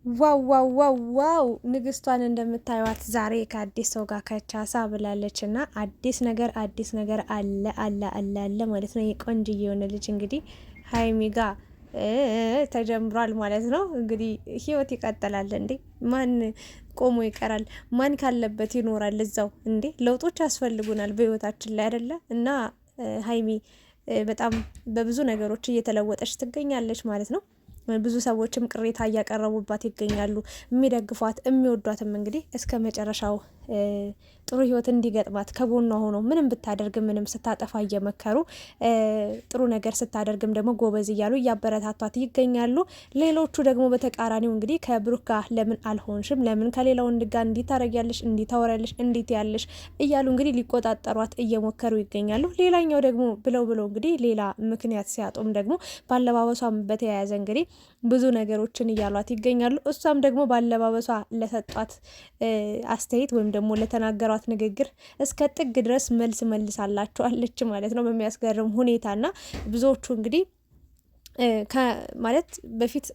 ዋው ዋው ዋው ዋው! ንግስቷን እንደምታዩት ዛሬ ከአዲስ ሰው ጋር ከቻሳ ብላለች እና አዲስ ነገር አለ አለ አለ አለ ማለት ነው። የቆንጅዬ የሆነ ልጅ እንግዲህ ሀይሚ ጋር ተጀምሯል ማለት ነው። እንግዲህ ህይወት ይቀጥላል እንዴ! ማን ቆሞ ይቀራል? ማን ካለበት ይኖራል እዛው እንዴ! ለውጦች ያስፈልጉናል በህይወታችን ላይ አይደለ? እና ሀይሚ በጣም በብዙ ነገሮች እየተለወጠች ትገኛለች ማለት ነው። ብዙ ሰዎችም ቅሬታ እያቀረቡባት ይገኛሉ። የሚደግፏት የሚወዷትም እንግዲህ እስከ መጨረሻው ጥሩ ህይወት እንዲገጥማት ከጎኗ ሆኖ ምንም ብታደርግ ምንም ስታጠፋ እየመከሩ ጥሩ ነገር ስታደርግም ደግሞ ጎበዝ እያሉ እያበረታቷት ይገኛሉ። ሌሎቹ ደግሞ በተቃራኒው እንግዲህ ከብሩክ ጋር ለምን አልሆንሽም፣ ለምን ከሌላው ወንድ ጋር እንዲታረጊያለሽ፣ እንዲታወሪያለሽ፣ እንዴት ያለሽ እያሉ እንግዲህ ሊቆጣጠሯት እየሞከሩ ይገኛሉ። ሌላኛው ደግሞ ብለው እንግዲህ ሌላ ምክንያት ሲያጡም ደግሞ ባለባበሷም በተያያዘ እንግዲህ ብዙ ነገሮችን እያሏት ይገኛሉ። እሷም ደግሞ ባለባበሷ ለሰጧት አስተያየት ወይም ደግሞ ለተናገሯት ንግግር እስከ ጥግ ድረስ መልስ መልሳላቸዋለች ማለት ነው በሚያስገርም ሁኔታና ብዙዎቹ እንግዲህ ማለት በፊት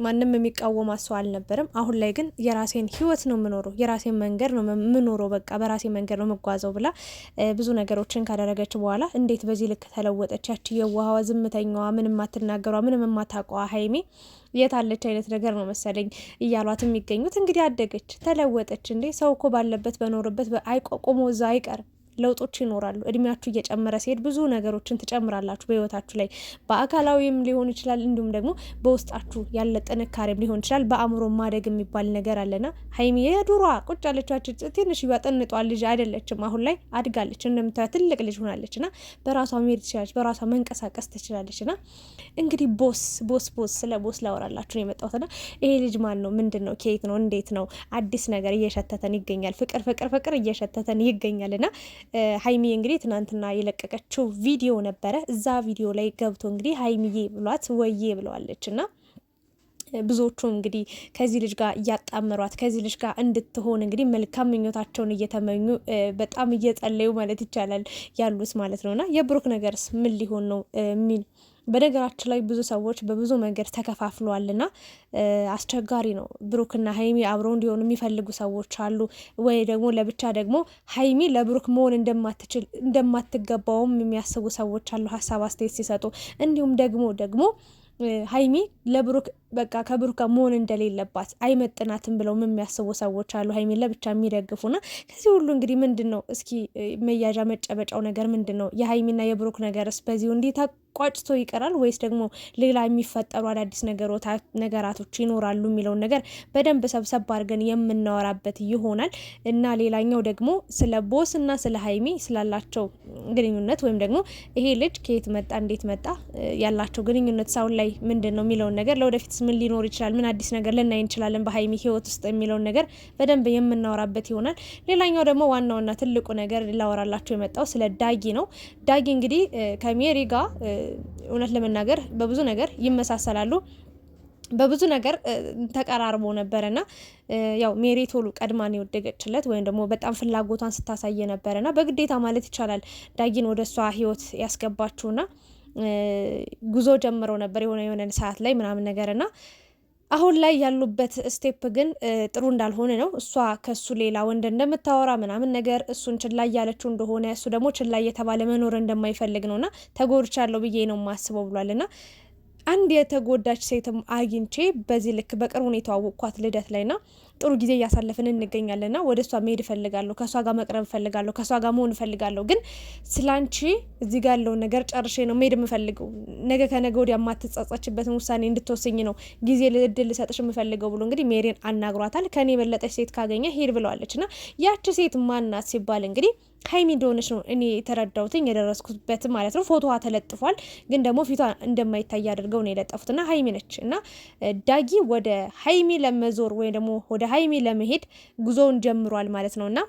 ማንም የሚቃወማት ሰው አልነበረም። አሁን ላይ ግን የራሴን ህይወት ነው የምኖረው፣ የራሴን መንገድ ነው የምኖረው፣ በቃ በራሴ መንገድ ነው የምጓዘው ብላ ብዙ ነገሮችን ካደረገች በኋላ እንዴት በዚህ ልክ ተለወጠች? ያቺ የዋህዋ ዝምተኛዋ ምንም የማትናገሯ ምንም የማታውቀዋ ሀይሚ የታለች አይነት ነገር ነው መሰለኝ እያሏት የሚገኙት። እንግዲህ አደገች፣ ተለወጠች። እንዴ ሰው እኮ ባለበት በኖርበት አይቆቁሞ እዛ አይቀርም። ለውጦች ይኖራሉ። እድሜያችሁ እየጨመረ ሲሄድ ብዙ ነገሮችን ትጨምራላችሁ በህይወታችሁ ላይ በአካላዊም ሊሆን ይችላል፣ እንዲሁም ደግሞ በውስጣችሁ ያለ ጥንካሬም ሊሆን ይችላል። በአእምሮ ማደግ የሚባል ነገር አለና ሀይሚ የዱሯ ቁጭ ያለቻችን ትንሽ ያጠንጧ ልጅ አይደለችም። አሁን ላይ አድጋለች፣ እንደምታዩት ትልቅ ልጅ ሆናለች እና በራሷ መሄድ ትችላለች፣ በራሷ መንቀሳቀስ ትችላለች። እና እንግዲህ ቦስ ስለ ቦስ ላወራላችሁ ነው የመጣሁት። ና ይሄ ልጅ ማን ነው? ምንድን ነው? ኬት ነው? እንዴት ነው? አዲስ ነገር እየሸተተን ይገኛል። ፍቅር እየሸተተን ይገኛል ና ሀይሚ እንግዲህ ትናንትና የለቀቀችው ቪዲዮ ነበረ። እዛ ቪዲዮ ላይ ገብቶ እንግዲህ ሀይሚዬ ብሏት ወዬ ብለዋለች እና ብዙዎቹ እንግዲህ ከዚህ ልጅ ጋር እያጣመሯት ከዚህ ልጅ ጋር እንድትሆን እንግዲህ መልካም ምኞታቸውን እየተመኙ በጣም እየጸለዩ ማለት ይቻላል ያሉት ማለት ነውና የብሩክ ነገርስ ምን ሊሆን ነው የሚል በነገራችን ላይ ብዙ ሰዎች በብዙ መንገድ ተከፋፍለዋልና አስቸጋሪ ነው። ብሩክና ሀይሚ አብረው እንዲሆኑ የሚፈልጉ ሰዎች አሉ፣ ወይ ደግሞ ለብቻ ደግሞ ሀይሚ ለብሩክ መሆን እንደማትገባውም የሚያስቡ ሰዎች አሉ ሀሳብ አስተያየት ሲሰጡ። እንዲሁም ደግሞ ሀይሚ ለብሩክ በቃ ከብሩክ ጋር መሆን እንደሌለባት አይመጥናትም ብለው የሚያስቡ ሰዎች አሉ፣ ሀይሚን ለብቻ የሚደግፉና ከዚህ ሁሉ እንግዲህ ምንድን ነው እስኪ መያዣ መጨበጫው ነገር ምንድን ነው? የሀይሚና የብሩክ ነገርስ በዚሁ እንዲህ ቋጭቶ ይቀራል ወይስ ደግሞ ሌላ የሚፈጠሩ አዳዲስ ነገራቶች ይኖራሉ የሚለውን ነገር በደንብ ሰብሰብ አድርገን የምናወራበት ይሆናል። እና ሌላኛው ደግሞ ስለ ቦስ እና ስለ ሀይሚ ስላላቸው ግንኙነት ወይም ደግሞ ይሄ ልጅ ከየት መጣ እንዴት መጣ ያላቸው ግንኙነት ሳሁን ላይ ምንድን ነው የሚለውን ነገር ለወደፊት ምን ሊኖር ይችላል፣ ምን አዲስ ነገር ልናይ እንችላለን በሀይሚ ህይወት ውስጥ የሚለውን ነገር በደንብ የምናወራበት ይሆናል። ሌላኛው ደግሞ ዋናውና ትልቁ ነገር ላወራላቸው የመጣው ስለ ዳጊ ነው። ዳጊ እንግዲህ ከሜሪ ጋር እውነት ለመናገር በብዙ ነገር ይመሳሰላሉ፣ በብዙ ነገር ተቀራርቦ ነበረና ያው ሜሪ ቶሎ ቀድማን የወደገችለት ወይም ደግሞ በጣም ፍላጎቷን ስታሳየ ነበረና በግዴታ ማለት ይቻላል ዳጊን ወደ እሷ ህይወት ያስገባችውና ጉዞ ጀምረው ነበር የሆነ ሰዓት ላይ ምናምን ነገርና አሁን ላይ ያሉበት ስቴፕ ግን ጥሩ እንዳልሆነ ነው። እሷ ከሱ ሌላ ወንድ እንደምታወራ ምናምን ነገር እሱን ችላ እያለችው እንደሆነ እሱ ደግሞ ችላ እየተባለ መኖር እንደማይፈልግ ነውና ተጎድቻለሁ ብዬ ነው ማስበው ብሏልና አንድ የተጎዳች ሴትም አግኝቼ በዚህ ልክ በቅርብ ሁኔታ አወቅኳት ልደት ላይና ጥሩ ጊዜ እያሳለፍን እንገኛለንና ወደ እሷ መሄድ እፈልጋለሁ፣ ከእሷ ጋር መቅረብ እፈልጋለሁ፣ ከእሷ ጋር መሆን እፈልጋለሁ። ግን ስላንቺ እዚህ ጋር ያለውን ነገር ጨርሼ ነው መሄድ የምፈልገው፣ ነገ ከነገ ወዲያ የማትጸጸችበትን ውሳኔ እንድትወስኝ ነው ጊዜ እድል ልሰጥሽ የምፈልገው ብሎ እንግዲህ ሜሪን አናግሯታል። ከኔ የበለጠች ሴት ካገኘ ሄድ ብለዋለች። እና ያቺ ሴት ማናት ሲባል እንግዲህ ሀይሚ እንደሆነች ነው እኔ የተረዳሁትኝ የደረስኩበት ማለት ነው። ፎቶዋ ተለጥፏል፣ ግን ደግሞ ፊቷ እንደማይታይ አድርገው ነው የለጠፉትና ሀይሚ ነች። እና ዳጊ ወደ ሀይሚ ለመዞር ወይም ደግሞ ወደ ሀይሚ ለመሄድ ጉዞውን ጀምሯል ማለት ነው። እና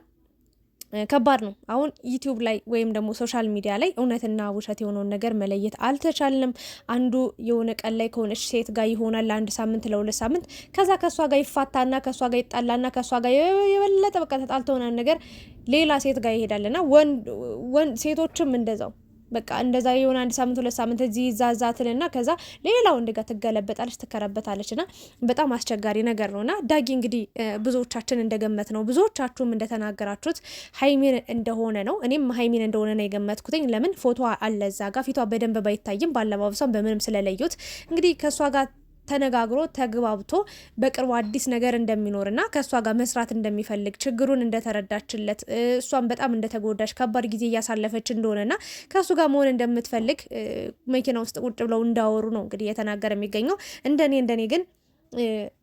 ከባድ ነው። አሁን ዩቲዩብ ላይ ወይም ደግሞ ሶሻል ሚዲያ ላይ እውነትና ውሸት የሆነውን ነገር መለየት አልተቻልንም። አንዱ የሆነ ቀን ላይ ከሆነች ሴት ጋር ይሆናል ለአንድ ሳምንት ለሁለት ሳምንት፣ ከዛ ከእሷ ጋር ይፋታና ከእሷ ጋር ይጣላና ከእሷ ጋር የበለጠ በቃ ተጣልተውና ነገር ሌላ ሴት ጋር ይሄዳልና ሴቶችም እንደዛው በቃ እንደዛ የሆነ 1 ሳምንት 2 ሳምንት እዚህ ይዛዛትልና ከዛ ሌላ ወንድ ጋር ትገለበጣለች ትከረበታለች እና በጣም አስቸጋሪ ነገር ነውና ዳጊ እንግዲህ ብዙዎቻችን እንደገመት ነው ብዙዎቻችሁም እንደተናገራችሁት ሀይሚን እንደሆነ ነው። እኔም ሀይሚን እንደሆነ ነው የገመትኩትኝ። ለምን ፎቶ አለ እዛ ጋር ፊቷ በደንብ ባይታይም ባለባበሷም በምንም ስለለዩት እንግዲህ ከሷ ጋር ተነጋግሮ ተግባብቶ በቅርቡ አዲስ ነገር እንደሚኖርና ከእሷ ጋር መስራት እንደሚፈልግ ችግሩን እንደተረዳችለት እሷን በጣም እንደተጎዳች ከባድ ጊዜ እያሳለፈች እንደሆነና ከእሱ ጋር መሆን እንደምትፈልግ መኪና ውስጥ ቁጭ ብለው እንዳወሩ ነው እንግዲህ የተናገረ የሚገኘው። እንደኔ ግን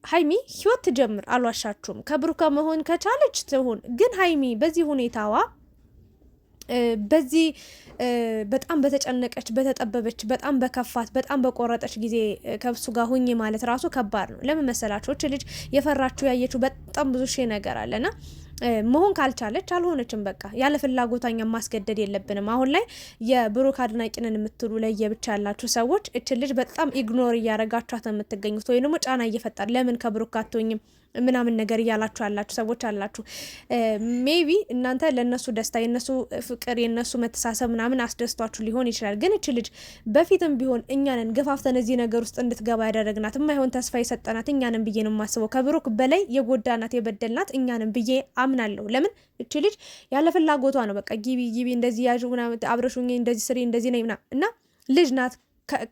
ሀይሚ ህይወት ትጀምር፣ አልዋሻችሁም። ከብሩካ መሆን ከቻለች ትሆን። ግን ሀይሚ በዚህ ሁኔታዋ በዚህ በጣም በተጨነቀች በተጠበበች በጣም በከፋት በጣም በቆረጠች ጊዜ ከብሱ ጋር ሁኝ ማለት ራሱ ከባድ ነው። ለምን መሰላችሁ? እች ልጅ የፈራችሁ ያየችው በጣም ብዙ ሺህ ነገር አለና መሆን ካልቻለች አልሆነችም። በቃ ያለ ፍላጎቷኛ ማስገደድ የለብንም። አሁን ላይ የብሩክ አድናቂንን የምትሉ ለየብቻ ያላችሁ ሰዎች እችን ልጅ በጣም ኢግኖር እያረጋችኋት የምትገኙት ወይ ደግሞ ጫና እየፈጠር ለምን ከብሩክ አትሆኝም ምናምን ነገር እያላችሁ ያላችሁ ሰዎች አላችሁ። ሜቢ እናንተ ለነሱ ደስታ የነሱ ፍቅር የነሱ መተሳሰብ ምናምን አስደስቷችሁ ሊሆን ይችላል። ግን እች ልጅ በፊትም ቢሆን እኛንን ገፋፍተን እዚህ ነገር ውስጥ እንድትገባ ያደረግናት የማይሆን ተስፋ የሰጠናት እኛንን ብዬ ነው የማስበው። ከብሩክ በላይ የጎዳናት የበደልናት እኛንን ብዬ አምናለሁ። ለምን እች ልጅ ያለ ፍላጎቷ ነው በቃ ጊቢ እንደዚህ ያዥ ምናምን አብረሹኝ እንደዚህ ስሪ እንደዚህ ነኝ ምናምን እና ልጅ ናት።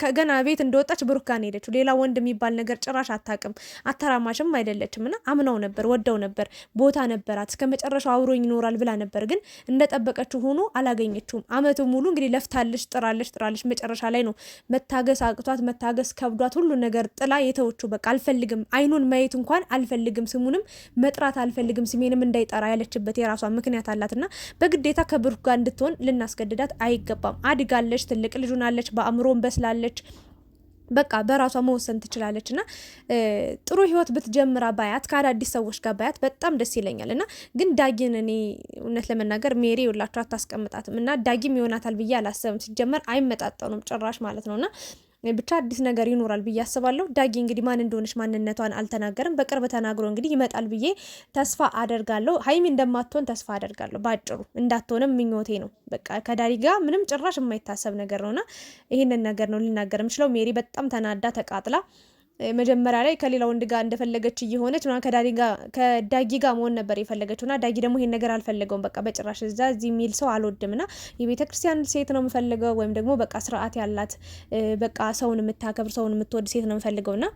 ከገና ቤት እንደወጣች ብሩክ ጋር ሄደችው። ሌላ ወንድ የሚባል ነገር ጭራሽ አታውቅም። አተራማሽም አይደለችም እና አምናው ነበር፣ ወደው ነበር፣ ቦታ ነበራት፣ እስከ መጨረሻው አብሮኝ ይኖራል ብላ ነበር። ግን እንደጠበቀችው ሆኖ አላገኘችውም። አመቱ ሙሉ እንግዲህ ለፍታለች፣ ጥራለች። መጨረሻ ላይ ነው መታገስ አቅቷት መታገስ ከብዷት ሁሉ ነገር ጥላ የተወችው። በቃ አልፈልግም፣ አይኑን ማየት እንኳን አልፈልግም፣ ስሙንም መጥራት አልፈልግም፣ ስሜንም እንዳይጠራ ያለችበት የራሷ ምክንያት አላትና በግዴታ ከብሩክ ጋር እንድትሆን ልናስገድዳት አይገባም። አድጋለች፣ ትልቅ ልጅ ሆናለች፣ በአእምሮን ላለች በቃ በራሷ መወሰን ትችላለች እና ጥሩ ህይወት ብትጀምራ ባያት ከአዳዲስ ሰዎች ጋር ባያት በጣም ደስ ይለኛል። እና ግን ዳጊን እኔ እውነት ለመናገር ሜሪ የላችሁ አታስቀምጣትም እና ዳጊም ይሆናታል ብዬ አላሰብም። ሲጀመር አይመጣጠኑም ጭራሽ ማለት ነውና ብቻ አዲስ ነገር ይኖራል ብዬ አስባለሁ። ዳጊ እንግዲህ ማን እንደሆነች ማንነቷን አልተናገርም። በቅርብ ተናግሮ እንግዲህ ይመጣል ብዬ ተስፋ አደርጋለሁ። ሀይሚ እንደማትሆን ተስፋ አደርጋለሁ። ባጭሩ እንዳትሆንም ምኞቴ ነው። በቃ ከዳጊ ጋር ምንም ጭራሽ የማይታሰብ ነገር ነውና ይህንን ነገር ነው ልናገር የምችለው። ሜሪ በጣም ተናዳ ተቃጥላ መጀመሪያ ላይ ከሌላ ወንድ ጋር እንደፈለገች እየሆነች ከዳጊ ጋር መሆን ነበር የፈለገችው እና ዳጊ ደግሞ ይሄን ነገር አልፈለገውም። በቃ በጭራሽ እዚህ የሚል ሰው አልወድም እና የቤተ ክርስቲያን ሴት ነው የምፈልገው ወይም ደግሞ በቃ ስርዓት ያላት በቃ ሰውን የምታከብር ሰውን የምትወድ ሴት ነው የምፈልገው እና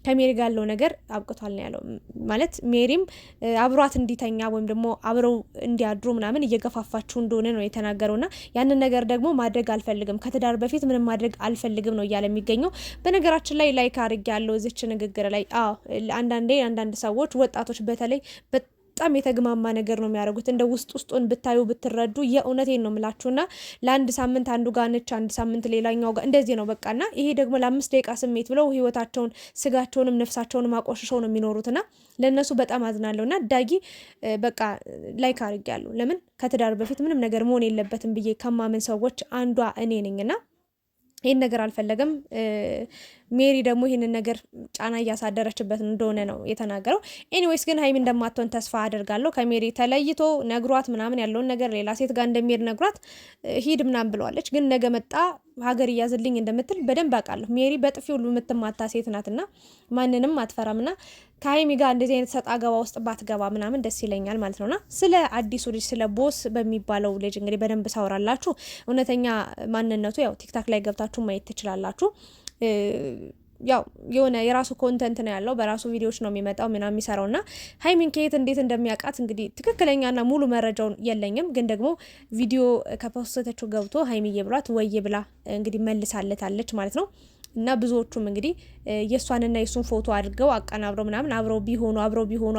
ከሜሪ ጋር ያለው ነገር አብቅቷል ነው ያለው። ማለት ሜሪም አብሯት እንዲተኛ ወይም ደግሞ አብረው እንዲያድሩ ምናምን እየገፋፋችሁ እንደሆነ ነው የተናገረውና ያንን ነገር ደግሞ ማድረግ አልፈልግም፣ ከትዳር በፊት ምንም ማድረግ አልፈልግም ነው እያለ የሚገኘው። በነገራችን ላይ ላይክ አድርጌ ያለው እዚች ንግግር ላይ አንዳንድ ሰዎች ወጣቶች በተለይ በጣም የተግማማ ነገር ነው የሚያደርጉት። እንደ ውስጡን ብታዩ ብትረዱ የእውነቴን ነው የምላችሁና ለአንድ ሳምንት አንዱ ጋር ነች፣ አንድ ሳምንት ሌላኛው ጋር እንደዚህ ነው በቃና ይሄ ደግሞ ለ5 ደቂቃ ስሜት ብለው ህይወታቸውን ስጋቸውንም ነፍሳቸውንም አቆሽሸው ነው የሚኖሩትና ለነሱ በጣም አዝናለሁና ዳጊ በቃ ላይክ አድርጌያለሁ። ለምን ከትዳር በፊት ምንም ነገር መሆን የለበትም ብዬ ከማመን ሰዎች አንዷ እኔ ነኝና ይህን ነገር አልፈለገም። ሜሪ ደግሞ ይህንን ነገር ጫና እያሳደረችበት እንደሆነ ነው የተናገረው። ኤኒዌይስ ግን ሀይሚ እንደማትሆን ተስፋ አደርጋለሁ። ከሜሪ ተለይቶ ነግሯት ምናምን ያለውን ነገር ሌላ ሴት ጋር እንደሚሄድ ነግሯት ሂድ ምናምን ብለዋለች። ግን ነገ መጣ ሀገር እያዝልኝ እንደምትል በደንብ አውቃለሁ። ሜሪ በጥፊ ሁሉ የምትማታ ሴት ናትና ማንንም አትፈራምና ከሀይሚ ጋር እንደዚህ አይነት ሰጣ ገባ ውስጥ ባትገባ ምናምን ደስ ይለኛል ማለት ነውና ስለ አዲሱ ልጅ ስለ ቦስ በሚባለው ልጅ እንግዲህ በደንብ ሳወራላችሁ እውነተኛ ማንነቱ ያው ቲክታክ ላይ ገብታችሁ ማየት ትችላላችሁ። ያው የሆነ የራሱ ኮንተንት ነው ያለው፣ በራሱ ቪዲዮዎች ነው የሚመጣው ምናምን የሚሰራውና ሀይሚን ከየት እንዴት እንደሚያውቃት እንግዲህ ትክክለኛና ሙሉ መረጃውን የለኝም። ግን ደግሞ ቪዲዮ ከፖስተችው ገብቶ ሀይሚዬ ብሏት ወዬ ብላ እንግዲህ መልሳለታለች ማለት ነው። እና ብዙዎቹም እንግዲህ የእሷንና የእሱን ፎቶ አድርገው አቀናብረው ምናምን አብረው ቢሆኑ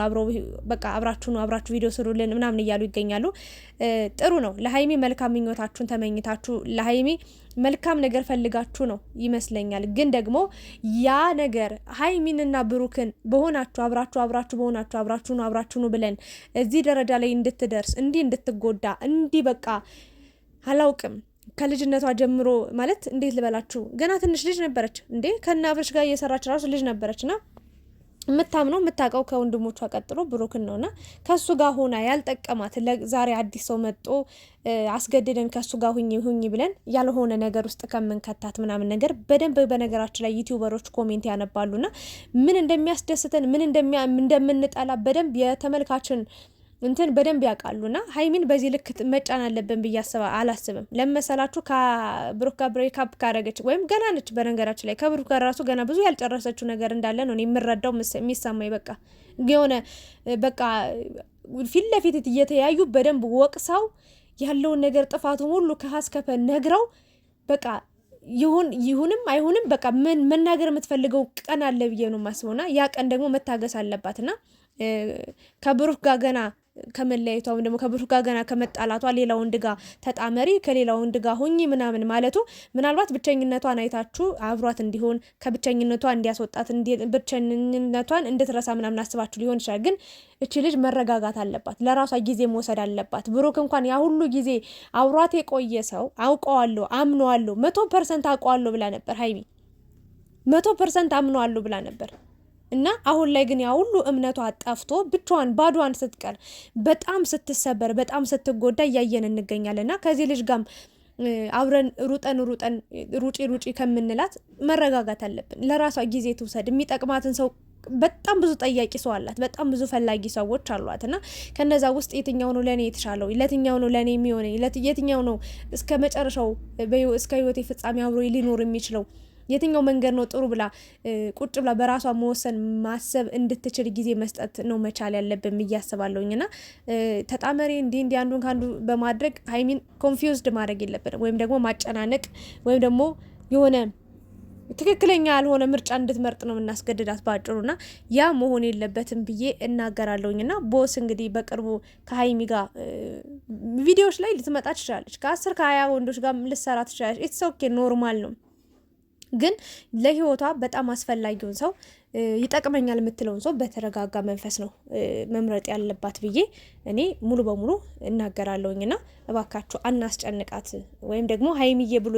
በቃ አብራችሁ ቪዲዮ ስሩልን ምናምን እያሉ ይገኛሉ። ጥሩ ነው። ለሀይሚ መልካም ምኞታችሁን ተመኝታችሁ ለሀይሚ መልካም ነገር ፈልጋችሁ ነው ይመስለኛል። ግን ደግሞ ያ ነገር ሀይሚንና ብሩክን በሆናችሁ አብራችሁ ነው ብለን እዚህ ደረጃ ላይ እንድትደርስ እንዲህ እንድትጎዳ እንዲህ በቃ አላውቅም ከልጅነቷ ጀምሮ ማለት እንዴት ልበላችሁ ገና ትንሽ ልጅ ነበረች እንዴ ከና አብርሽ ጋር እየሰራች ራሱ ልጅ ነበረችና የምታምነው የምታውቀው ከወንድሞቿ ቀጥሎ ብሩክን ነውና ከሱ ጋር ሆና ያልጠቀማት ዛሬ አዲስ ሰው መጥቶ አስገድደን ከሱ ጋር ሁኝ ብለን ያልሆነ ነገር ውስጥ ከምንከታት ምናምን ነገር በደንብ በነገራችን ላይ ዩቲዩበሮች ኮሜንት ያነባሉና ምን እንደሚያስደስተን ምን እንደምንጠላ በደንብ የተመልካችን እንትን በደንብ ያውቃሉና ሀይሚን በዚህ ልክ መጫን አለብን ብዬ አላስብም። ለመሰላችሁ ከብሩክ ጋር ብሬክአፕ ካረገች ወይም ገና ነች። በነገራችን ላይ ከብሩክ ጋር ራሱ ገና ብዙ ያልጨረሰችው ነገር እንዳለ ነው የምረዳው የሚሰማኝ። በቃ የሆነ በቃ ፊት ለፊት እየተያዩ በደንብ ወቅሰው ያለውን ነገር ጥፋቱን ሁሉ ከሀስከፈ ነግረው በቃ ይሁንም አይሁንም በቃ ምን መናገር የምትፈልገው ቀን አለ ብዬ ነው የማስበውና ያ ቀን ደግሞ መታገስ አለባትና ከብሩክ ጋር ገና ከመለያየቷ ወይም ደግሞ ከብሩክ ጋር ገና ከመጣላቷ ሌላ ወንድ ጋር ተጣመሪ ከሌላ ወንድ ጋር ሁኚ ምናምን ማለቱ ምናልባት ብቸኝነቷን አይታችሁ አብሯት እንዲሆን ከብቸኝነቷ እንዲያስወጣት ብቸኝነቷን እንድትረሳ ምናምን አስባችሁ ሊሆን ይችላል። ግን እቺ ልጅ መረጋጋት አለባት፣ ለራሷ ጊዜ መውሰድ አለባት። ብሩክ እንኳን ያ ሁሉ ጊዜ አብሯት የቆየ ሰው አውቀዋለሁ፣ አምነዋለሁ፣ 100% አውቀዋለሁ ብላ ነበር ሀይሚ 100% አምነዋለሁ ብላ ነበር። እና አሁን ላይ ግን ያ ሁሉ እምነቷ ጠፍቶ ብቻዋን ባዷን ስትቀር በጣም ስትሰበር በጣም ስትጎዳ እያየን እንገኛለንና ከዚህ ልጅ ጋም አብረን ሩጪ ከምንላት መረጋጋት አለብን። ለራሷ ጊዜ ትውሰድ። የሚጠቅማትን ሰው በጣም ብዙ ጠያቂ ሰው አላት፣ በጣም ብዙ ፈላጊ ሰዎች አሏትና ከነዛ ውስጥ የትኛው ነው ለኔ የተሻለው፣ ለትኛው ነው ለኔ የሚሆነኝ፣ የትኛው ነው እስከ መጨረሻው እስከ ህይወቴ ፍጻሜ አብሮ ሊኖር የሚችለው የትኛው መንገድ ነው ጥሩ ብላ ቁጭ ብላ በራሷ መወሰን ማሰብ እንድትችል ጊዜ መስጠት ነው መቻል ያለብን ብዬ አስባለሁኝና ተጣመሪ እንዲ አንዱን ካንዱ በማድረግ ሀይሚን ኮንፊውዝድ ማድረግ የለብንም ወይም ደግሞ ማጨናነቅ ወይም ደግሞ የሆነ ትክክለኛ ያልሆነ ምርጫ እንድትመርጥ ነው የምናስገድዳት ባጭሩና ያ መሆን የለበትም ብዬ እናገራለሁኝና ቦስ እንግዲህ በቅርቡ ከሀይሚ ጋር ቪዲዮዎች ላይ ልትመጣ ትችላለች። ከ10 ከ20 ወንዶች ጋር ልትሰራ ትችላለች። ኢትስ ኦኬ ኖርማል ነው። ግን ለህይወቷ በጣም አስፈላጊውን ሰው ይጠቅመኛል የምትለውን ሰው በተረጋጋ መንፈስ ነው መምረጥ ያለባት ብዬ እኔ ሙሉ በሙሉ እናገራለሁኝና እባካችሁ አናስጨንቃት። ወይም ደግሞ ሀይሚዬ ብሎ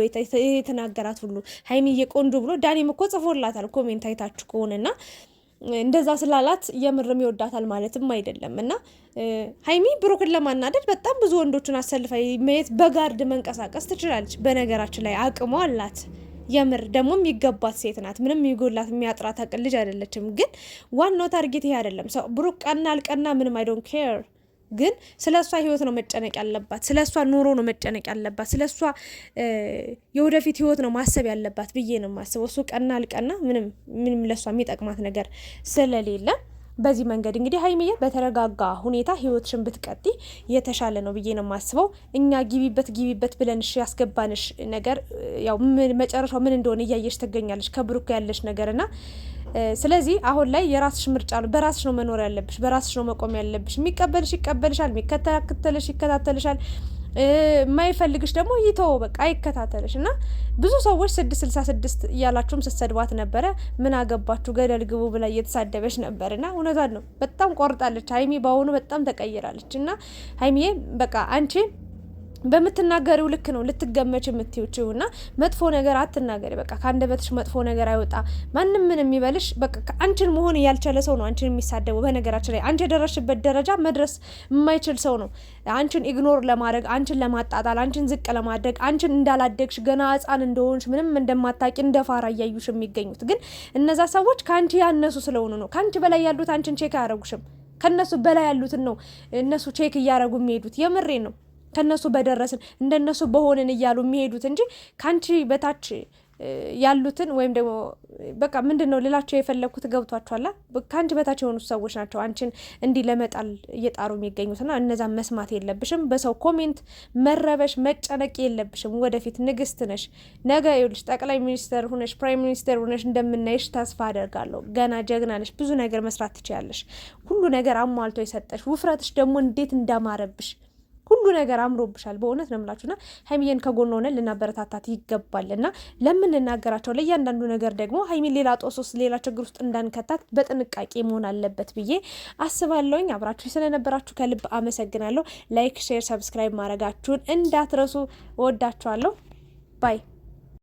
የተናገራት ሁሉ ሀይሚዬ ቆንጆ ብሎ ዳኒም እኮ ጽፎላታል ኮሜንት አይታችሁ ከሆነና እንደዛ ስላላት የምርም ይወዳታል ማለትም አይደለም። እና ሀይሚ ብሩክን ለማናደድ በጣም ብዙ ወንዶችን አሰልፋ ማየት በጋርድ መንቀሳቀስ ትችላለች። በነገራችን ላይ አቅሟ አላት። የምር ደግሞ የሚገባት ሴት ናት። ምንም የሚጎላት የሚያጥራት አቅል ልጅ አይደለችም። ግን ዋናው ታርጌት ይሄ አይደለም። ሰው ብሩክ ቀና አልቀና ምንም አይ ዶንት ኬር። ግን ስለሷ ህይወት ነው መጨነቅ ያለባት፣ ስለሷ ኑሮ ነው መጨነቅ ያለባት፣ ስለሷ የወደፊት ህይወት ነው ማሰብ ያለባት ብዬ ነው የማስበው። እሱ ቀና አልቀና ምንም ለሷ የሚጠቅማት ነገር ስለሌለ በዚህ መንገድ እንግዲህ ሀይሚዬ በተረጋጋ ሁኔታ ህይወትሽን ብትቀጢ የተሻለ ነው ብዬ ነው የማስበው። እኛ ጊቢበት ብለንሽ ያስገባንሽ ነገር ያው መጨረሻው ምን እንደሆነ እያየሽ ትገኛለሽ ከብሩክ ያለሽ ነገርና ስለዚህ አሁን ላይ የራስሽ ምርጫ ነው። በራስሽ ነው መኖር ያለብሽ፣ በራስሽ ነው መቆም ያለብሽ። የሚቀበልሽ ይቀበልሻል፣ የሚከታተልሽ ይከታተልሻል፣ የማይፈልግሽ ደግሞ ይተው በቃ አይከታተልሽ። እና ብዙ ሰዎች 666 እያላችሁም ስትሰድባት ነበረ። ምን አገባችሁ ገደል ግቡ ብላ እየተሳደበች ነበርና እውነቷን ነው። በጣም ቆርጣለች ሀይሚ፣ በአሁኑ በጣም ተቀይራለች። እና ሀይሚዬ በቃ አንቺ በምትናገሪው ልክ ነው ልትገመች የምትይውና መጥፎ ነገር አትናገሪ። በቃ ከአንደበትሽ መጥፎ ነገር አይወጣ። ማንም ምን የሚበልሽ በቃ አንቺን መሆን ያልቻለ ሰው ነው አንቺን የሚሳደበው። በነገራችን ላይ አንቺ የደረስሽበት ደረጃ መድረስ የማይችል ሰው ነው አንቺን ኢግኖር ለማድረግ፣ አንቺን ለማጣጣል፣ አንቺን ዝቅ ለማድረግ፣ አንቺን እንዳላደግሽ ገና ሕፃን እንደሆንሽ ምንም እንደማታቂ እንደፋራ እያዩሽ የሚገኙት። ግን እነዛ ሰዎች ከአንቺ ያነሱ ስለሆኑ ነው። ከአንቺ በላይ ያሉት አንቺን ቼክ አያረጉሽም። ከነሱ በላይ ያሉትን ነው እነሱ ቼክ እያረጉ የሚሄዱት። የምሬ ነው። ከነሱ በደረስን እንደነሱ በሆንን እያሉ የሚሄዱት እንጂ ካንቺ በታች ያሉትን ወይም ደግሞ በቃ ምንድነው ልላቸው የፈለኩት ገብቷቸዋል። ካንቺ በታች የሆኑ ሰዎች ናቸው አንቺን እንዲህ ለመጣል እየጣሩ የሚገኙትና እነዛን መስማት የለብሽም። በሰው ኮሜንት መረበሽ መጨነቅ የለብሽም። ወደፊት ንግስት ነሽ። ነገ ይኸውልሽ ጠቅላይ ሚኒስተር ሆነሽ ፕራይም ሚኒስተር ሆነሽ እንደምናይሽ ተስፋ አደርጋለሁ። ገና ጀግና ነሽ። ብዙ ነገር መስራት ትችያለሽ። ሁሉ ነገር አሟልቶ የሰጠሽ ውፍረትሽ ደግሞ እንዴት እንዳማረብሽ ሁሉ ነገር አምሮብሻል። በእውነት ነው የምላችሁና ሀይሚዬን ከጎን ሆነን ልናበረታታት ይገባልና ለምንናገራቸው ለእያንዳንዱ ነገር ደግሞ ሀይሚን ሌላ ጦስ ውስጥ ሌላ ችግር ውስጥ እንዳንከታት በጥንቃቄ መሆን አለበት ብዬ አስባለሁኝ። አብራችሁ ስለነበራችሁ ከልብ አመሰግናለሁ። ላይክ፣ ሼር፣ ሰብስክራይብ ማድረጋችሁን እንዳትረሱ። እወዳችኋለሁ። ባይ